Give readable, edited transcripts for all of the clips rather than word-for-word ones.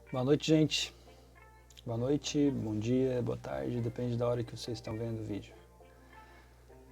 Boa noite, gente. Boa noite, bom dia, boa tarde, depende da hora que vocês estão vendo o vídeo.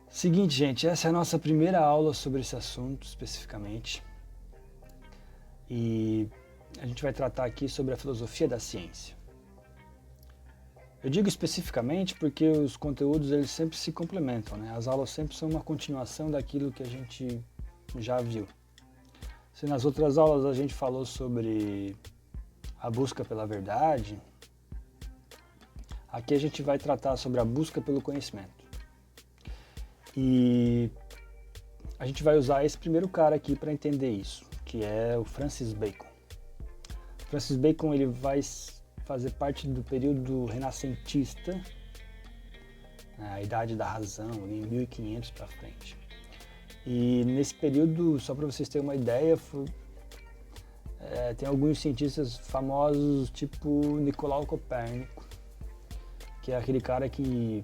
Seguinte, gente, essa é a nossa primeira aula sobre esse assunto especificamente. E a gente vai tratar aqui sobre a filosofia da ciência. Eu digo especificamente porque os conteúdos eles sempre se complementam, né? As aulas sempre são uma continuação daquilo que a gente já viu. Se nas outras aulas a gente falou sobre a busca pela verdade, aqui a gente vai tratar sobre a busca pelo conhecimento. E a gente vai usar esse primeiro cara aqui para entender isso, que é o Francis Bacon. Francis Bacon ele vai fazer parte do período renascentista, a Idade da Razão, em 1500 para frente. E nesse período, só para vocês terem uma ideia, tem alguns cientistas famosos, tipo Nicolau Copérnico, que é aquele cara que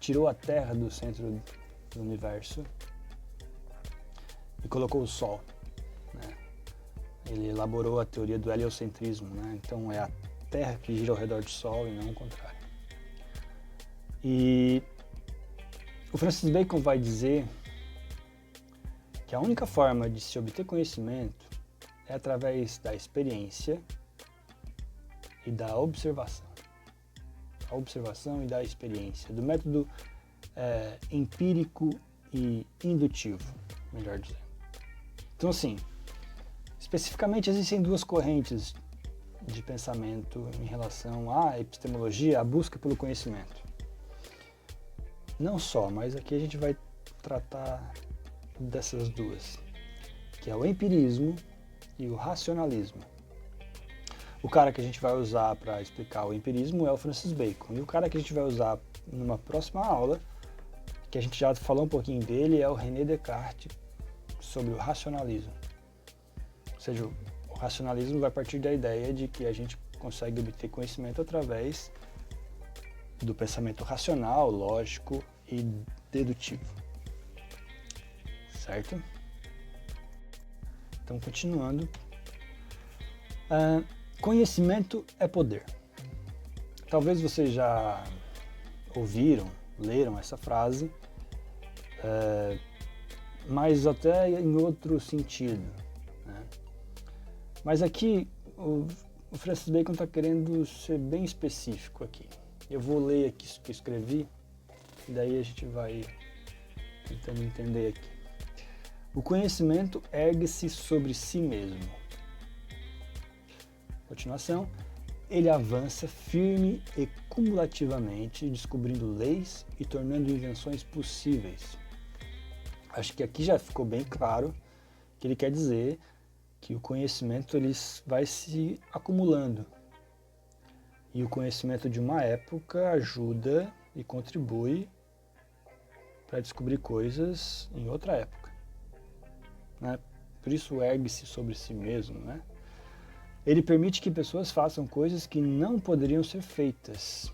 tirou a Terra do centro do universo e colocou o Sol, né? Ele elaborou a teoria do heliocentrismo, né? Então é a Terra que gira ao redor do Sol e não o contrário. E o Francis Bacon vai dizer que a única forma de se obter conhecimento é através da experiência e da observação. A observação e da experiência, do método empírico e indutivo, melhor dizendo. Então, assim, especificamente existem duas correntes de pensamento em relação à epistemologia, à busca pelo conhecimento. Não só, mas aqui a gente vai tratar dessas duas, que é o empirismo e o racionalismo. O cara que a gente vai usar para explicar o empirismo é o Francis Bacon, e o cara que a gente vai usar numa próxima aula, que a gente já falou um pouquinho dele, é o René Descartes, sobre o racionalismo. Ou seja, o racionalismo vai partir da ideia de que a gente consegue obter conhecimento através do pensamento racional, lógico e dedutivo. Certo? Então, continuando. Conhecimento é poder. Talvez vocês já ouviram, leram essa frase, mas até em outro sentido, né? Mas aqui o Francis Bacon está querendo ser bem específico aqui. Eu vou ler aqui o que eu escrevi, e daí a gente vai tentando entender aqui. O conhecimento ergue-se sobre si mesmo. Continuação, ele avança firme e cumulativamente, descobrindo leis e tornando invenções possíveis. Acho que aqui já ficou bem claro que ele quer dizer que o conhecimento ele vai se acumulando. E o conhecimento de uma época ajuda e contribui para descobrir coisas em outra época, né? Por isso ergue-se sobre si mesmo, né? Ele permite que pessoas façam coisas que não poderiam ser feitas,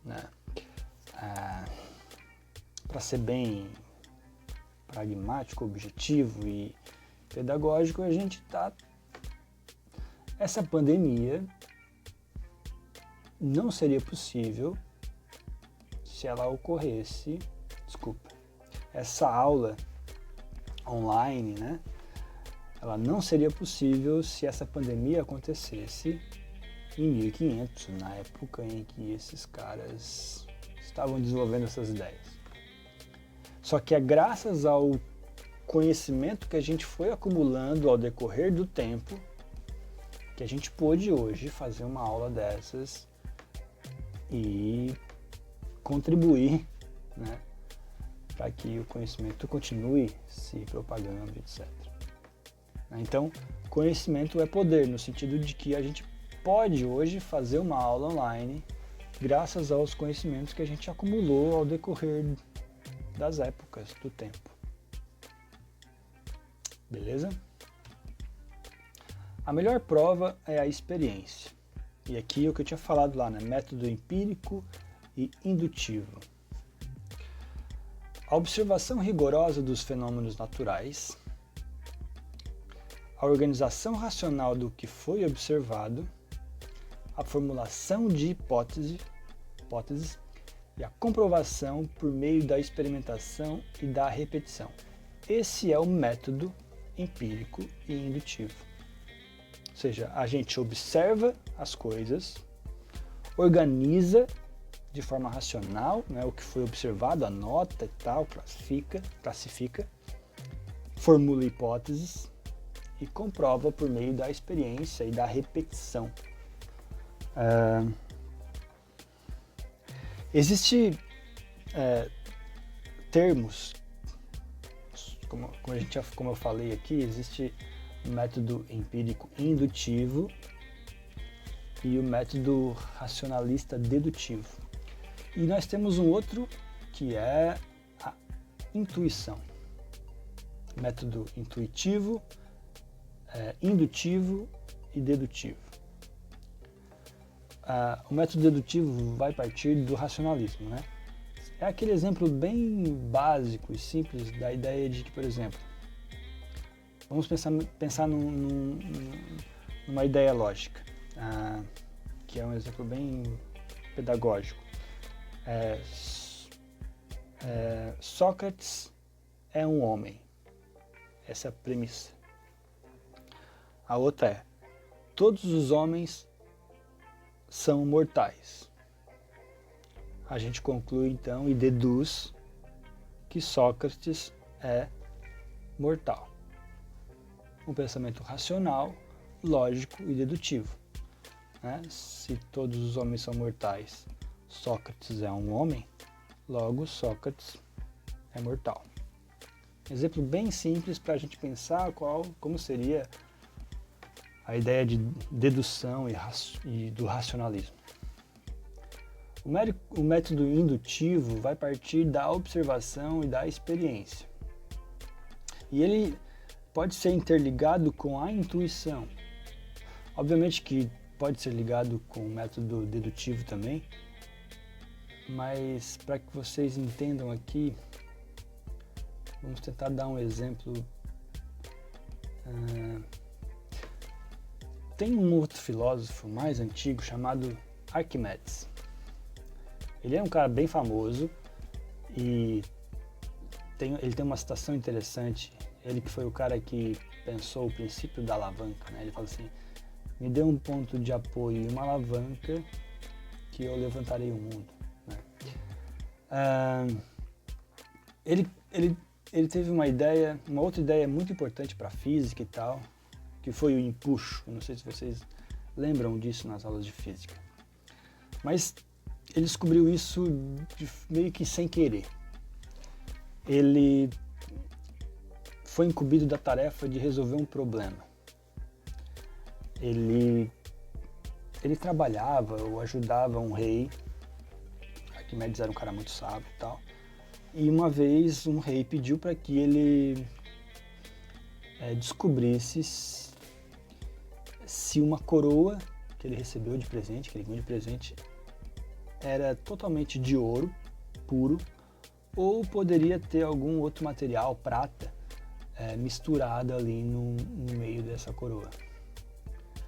né? Para ser bem pragmático, objetivo e pedagógico, a gente tá... Essa pandemia não seria possível se ela ocorresse... Desculpa. Essa aula online, né? Ela não seria possível se essa pandemia acontecesse em 1500, na época em que esses caras estavam desenvolvendo essas ideias. Só que é graças ao conhecimento que a gente foi acumulando ao decorrer do tempo que a gente pôde hoje fazer uma aula dessas e contribuir, né, para que o conhecimento continue se propagando, etc. Então, conhecimento é poder, no sentido de que a gente pode hoje fazer uma aula online graças aos conhecimentos que a gente acumulou ao decorrer das épocas, do tempo. Beleza? A melhor prova é a experiência. E aqui é o que eu tinha falado lá, né? Método empírico e indutivo. A observação rigorosa dos fenômenos naturais a organização racional do que foi observado, a formulação de hipóteses e a comprovação por meio da experimentação e da repetição. Esse é o método empírico e indutivo. Ou seja, a gente observa as coisas, organiza de forma racional, né, o que foi observado, anota e tal, classifica, formula hipóteses e comprova por meio da experiência e da repetição. Existem termos, como eu falei aqui, existe o método empírico indutivo e o método racionalista dedutivo. E nós temos um outro que é a intuição. Método intuitivo, indutivo e dedutivo. O método dedutivo vai partir do racionalismo, né? É aquele exemplo bem básico e simples da ideia de que, por exemplo, vamos pensar numa ideia lógica, que é um exemplo bem pedagógico. Sócrates é um homem. Essa é a premissa. A outra é: todos os homens são mortais. A gente conclui então e deduz que Sócrates é mortal. Um pensamento racional, lógico e dedutivo. Né? Se todos os homens são mortais, Sócrates é um homem, logo Sócrates é mortal. Exemplo bem simples para a gente pensar como seria a ideia de dedução e do racionalismo. O método indutivo vai partir da observação e da experiência. E ele pode ser interligado com a intuição. Obviamente que pode ser ligado com o método dedutivo também, mas para que vocês entendam aqui, vamos tentar dar um exemplo. Tem um outro filósofo mais antigo chamado Arquimedes. Ele é um cara bem famoso e ele tem uma citação interessante. Ele que foi o cara que pensou o princípio da alavanca, né? Ele fala assim: me dê um ponto de apoio e uma alavanca que eu levantarei o mundo. Né? Ele teve uma outra ideia muito importante para a física e tal, que foi o empuxo. Eu não sei se vocês lembram disso nas aulas de física. Mas ele descobriu isso meio que sem querer. Ele foi incumbido da tarefa de resolver um problema. Ele trabalhava ou ajudava um rei. Arquimedes era um cara muito sábio e tal. E uma vez um rei pediu para que ele descobrisse se uma coroa que ele recebeu de presente, que ele ganhou de presente, era totalmente de ouro puro ou poderia ter algum outro material, prata, misturada ali no meio dessa coroa.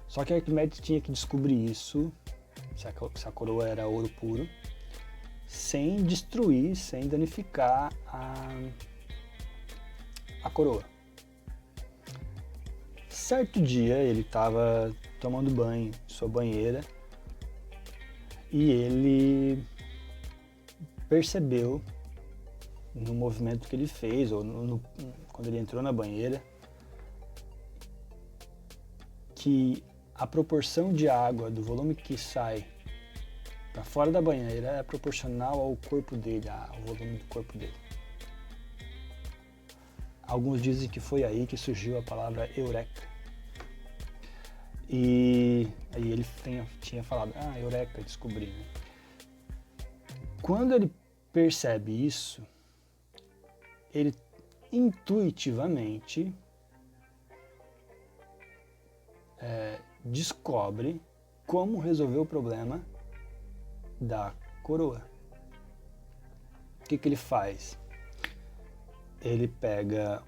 Só que Arquimedes tinha que descobrir isso, se a coroa era ouro puro, sem destruir, sem danificar a coroa. Certo dia ele estava tomando banho em sua banheira e ele percebeu no movimento que ele fez, ou quando ele entrou na banheira, que a proporção de água do volume que sai para fora da banheira é proporcional ao corpo dele, ao volume do corpo dele. Alguns dizem que foi aí que surgiu a palavra eureka. E aí ele tinha falado, eureka, descobri. Né? Quando ele percebe isso, ele intuitivamente descobre como resolver o problema da coroa. O que ele faz? Ele pega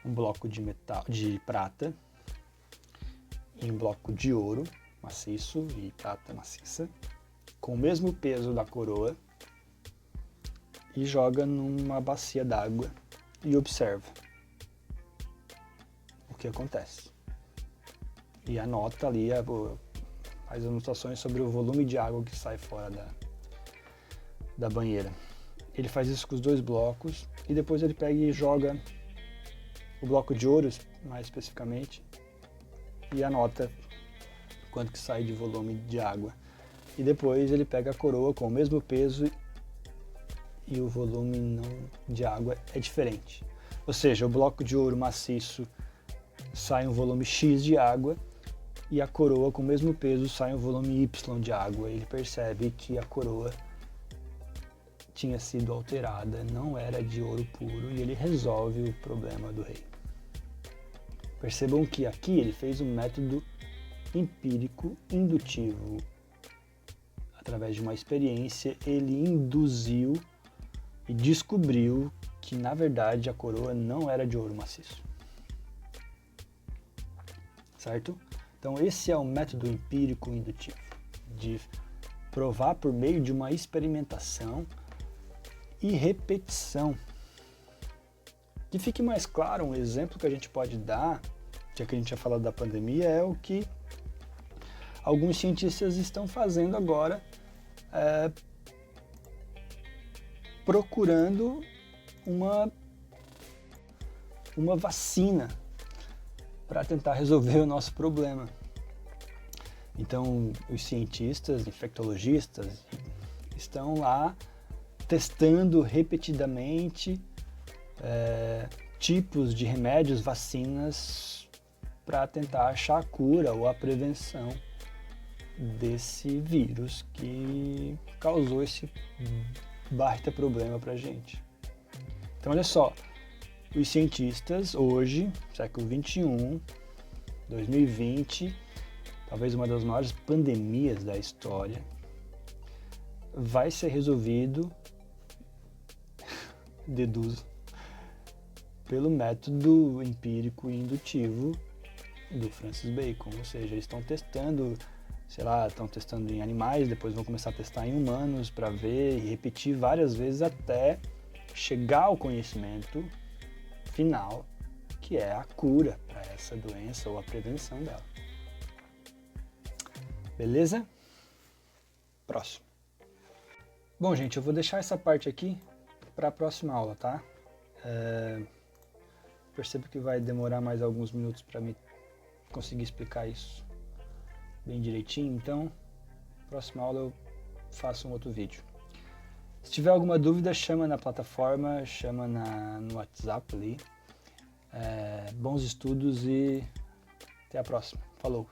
um bloco de prata e um bloco de ouro maciço e prata maciça, com o mesmo peso da coroa, e joga numa bacia d'água e observa o que acontece. E anota ali, faz anotações sobre o volume de água que sai fora da banheira. Ele faz isso com os 2 blocos e depois ele pega e joga o bloco de ouro, mais especificamente, e anota quanto que sai de volume de água. E depois ele pega a coroa com o mesmo peso e o volume de água é diferente. Ou seja, o bloco de ouro maciço sai um volume X de água e a coroa com o mesmo peso sai um volume Y de água. Ele percebe que a coroa tinha sido alterada, não era de ouro puro, e ele resolve o problema do rei. Percebam que aqui ele fez um método empírico indutivo. Através de uma experiência, ele induziu e descobriu que, na verdade, a coroa não era de ouro maciço. Certo? Então, esse é o método empírico indutivo, de provar por meio de uma experimentação e repetição. Que fique mais claro, um exemplo que a gente pode dar, já que a gente tinha falado da pandemia, é o que alguns cientistas estão fazendo agora, procurando uma vacina para tentar resolver o nosso problema. Então, os cientistas, infectologistas, estão lá testando repetidamente tipos de remédios, vacinas, para tentar achar a cura ou a prevenção desse vírus que causou esse baita problema para a gente. Então, olha só, os cientistas hoje, século XXI, 2020, talvez uma das maiores pandemias da história, vai ser resolvido, deduzo, pelo método empírico e indutivo do Francis Bacon. Ou seja, eles estão testando, estão testando em animais, depois vão começar a testar em humanos para ver e repetir várias vezes até chegar ao conhecimento final, que é a cura para essa doença ou a prevenção dela. Beleza? Próximo. Bom, gente, eu vou deixar essa parte aqui para a próxima aula, tá? Percebo que vai demorar mais alguns minutos para me conseguir explicar isso bem direitinho, então, próxima aula eu faço um outro vídeo. Se tiver alguma dúvida, chama na plataforma, chama no WhatsApp ali. Bons estudos e até a próxima. Falou!